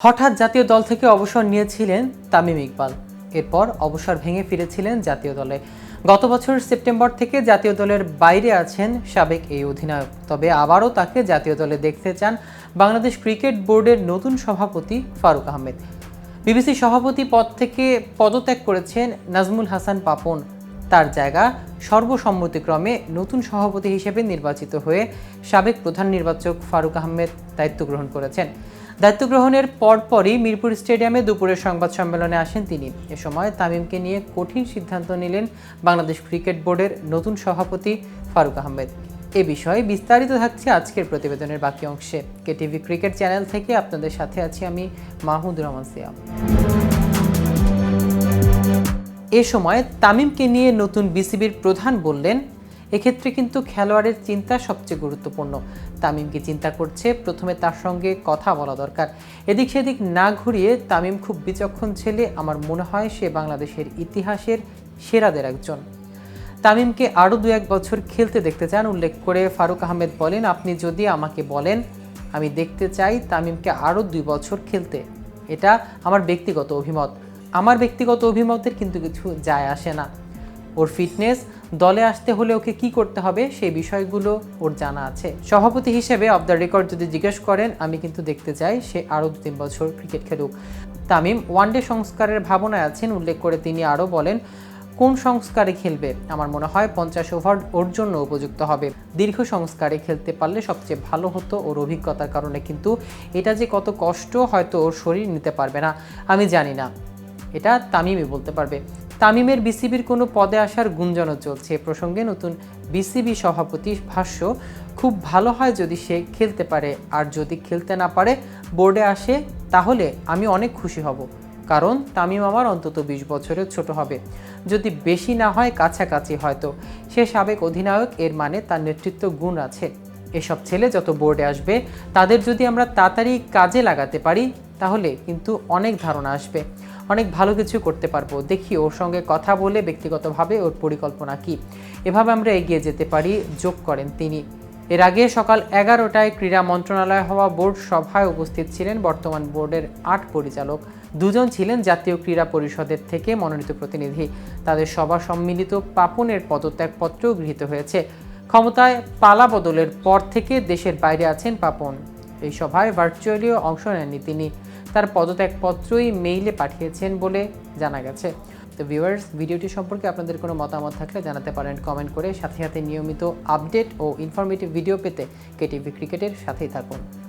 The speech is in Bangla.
হঠাৎ জাতীয় দল থেকে অবসর নিয়েছিলেন তামিম ইকবাল। এরপর অবসর ভেঙে ফিরেছিলেন জাতীয় দলে। গত বছর সেপ্টেম্বর থেকে জাতীয় দলের বাইরে আছেন সাবেক এই অধিনায়ক। তবে আবারও তাকে জাতীয় দলে দেখতে চান বাংলাদেশ ক্রিকেট বোর্ডের নতুন সভাপতি ফারুক আহমেদ। বিবিসি সভাপতি পদ থেকে পদত্যাগ করেছেন নাজমুল হাসান পাপন। তার জায়গা সর্বসম্মতিক্রমে নতুন সভাপতি হিসেবে নির্বাচিত হয়ে সাবেক প্রধান নির্বাচক ফারুক আহমেদ দায়িত্ব গ্রহণ করেছেন। দায়িত্ব গ্রহণের পরপরই মিরপুর স্টেডিয়ামে দুপুরের সংবাদ সম্মেলনে আসেন তিনি। এ সময় তামিমকে নিয়ে কঠিন সিদ্ধান্ত নিলেন বাংলাদেশ ক্রিকেট বোর্ডের নতুন সভাপতি ফারুক আহমেদ। এ বিষয়ে বিস্তারিত থাকছে আজকের প্রতিবেদনের বাকি অংশে। কেটিভি ক্রিকেট চ্যানেল থেকে আপনাদের সাথে আছি আমি মাহমুদুর রহমান সিয়াম। এ সময় তামিমকে নিয়ে নতুন বিসিবির প্রধান বললেন, এক্ষেত্রে কিন্তু খেলোয়াড়ের চিন্তা সবচেয়ে গুরুত্বপূর্ণ। তামিমকে চিন্তা করছে, প্রথমে তার সঙ্গে কথা বলা দরকার। এদিক সেদিক না ঘুরিয়ে তামিম খুব বিচক্ষণ ছেলে। আমার মনে হয় সে বাংলাদেশের ইতিহাসের সেরাদের একজন। তামিমকে আরও 2-1 বছর খেলতে দেখতে চান উল্লেখ করে ফারুক আহমেদ বলেন, আপনি যদি আমাকে বলেন, আমি দেখতে চাই তামিমকে আরও 2 বছর খেলতে। এটা আমার ব্যক্তিগত অভিমত। আমার ব্যক্তিগত অভিমতের কিন্তু কিছু যায় আসে না। ওর ফিটনেস, দলে আসতে হলে ওকে কি করতে হবে সেই বিষয়গুলো ওর জানা আছে। সভাপতি হিসেবে অফ দ্য রেকর্ড যদি জিজ্ঞেস করেন, আমি কিন্তু দেখতে চাই সে আরও 2-3 বছর ক্রিকেট খেলুক। তামিম ওয়ানডে সংস্কারের ভাবনায় আছেন উল্লেখ করে তিনি আরও বলেন, কোন সংস্কারে খেলবে? আমার মনে হয় 50 ওভার ওর জন্য উপযুক্ত হবে। দীর্ঘ সংস্কারে খেলতে পারলে সবচেয়ে ভালো হতো ওর অভিজ্ঞতার কারণে, কিন্তু এটা যে কত কষ্ট হয়তো ওর শরীর নিতে পারবে না, আমি জানি না। এটা তামিমই বলতে পারবে। তামিমের বিসিবির কোনো পদে আসার গুঞ্জনও চলছে। এ প্রসঙ্গে নতুন বিসিবি সভাপতি ভাষ্য, খুব ভালো হয় যদি সে খেলতে পারে, আর যদি খেলতে না পারে বোর্ডে আসে তাহলে আমি অনেক খুশি হব, কারণ তামিম আমার অন্তত 20 বছরের ছোট হবে। যদি বেশি না হয় কাছাকাছি হয়তো। সে সাবেক অধিনায়ক, এর মানে তার নেতৃত্ব গুণ আছে। এসব ছেলে যত বোর্ডে আসবে তাদের যদি আমরা তাড়াতাড়ি কাজে লাগাতে পারি তাহলে কিন্তু অনেক ধারণা আসবে, অনেক ভালো কিছু করতে পারবো। দেখি ওর সঙ্গে কথা বলে ব্যক্তিগতভাবে ওর পরিকল্পনা কি, এভাবে আমরা এগিয়ে যেতে পারি, যোগ করেন তিনি। এর আগে সকাল 11টায় ক্রীড়া মন্ত্রণালয়ে হওয়া বোর্ড সভায় উপস্থিত ছিলেন বর্তমান বোর্ডের 8 পরিচালক। 2 জন ছিলেন জাতীয় ক্রীড়া পরিষদের থেকে মনোনীত প্রতিনিধি। তাদের সভা সম্মিলিত পাপনের পদত্যাগপত্রও গৃহীত হয়েছে। ক্ষমতায় পালা বদলের পর থেকে দেশের বাইরে আছেন পাপন। এই সভায় ভার্চুয়ালিও অংশ নেননি তিনি। তার পদত্যাগপত্রই মেইলে পাঠিয়েছেন বলে জানা গেছে। তো ভিউয়ার্স, ভিডিওটি সম্পর্কে আপনাদের কোনো মতামত থাকলে জানাতে পারেন কমেন্ট করে। সাথে সাথে নিয়মিত আপডেট ও ইনফরমেটিভ ভিডিও পেতে কেটিভি ক্রিকেটের সাথেই থাকুন।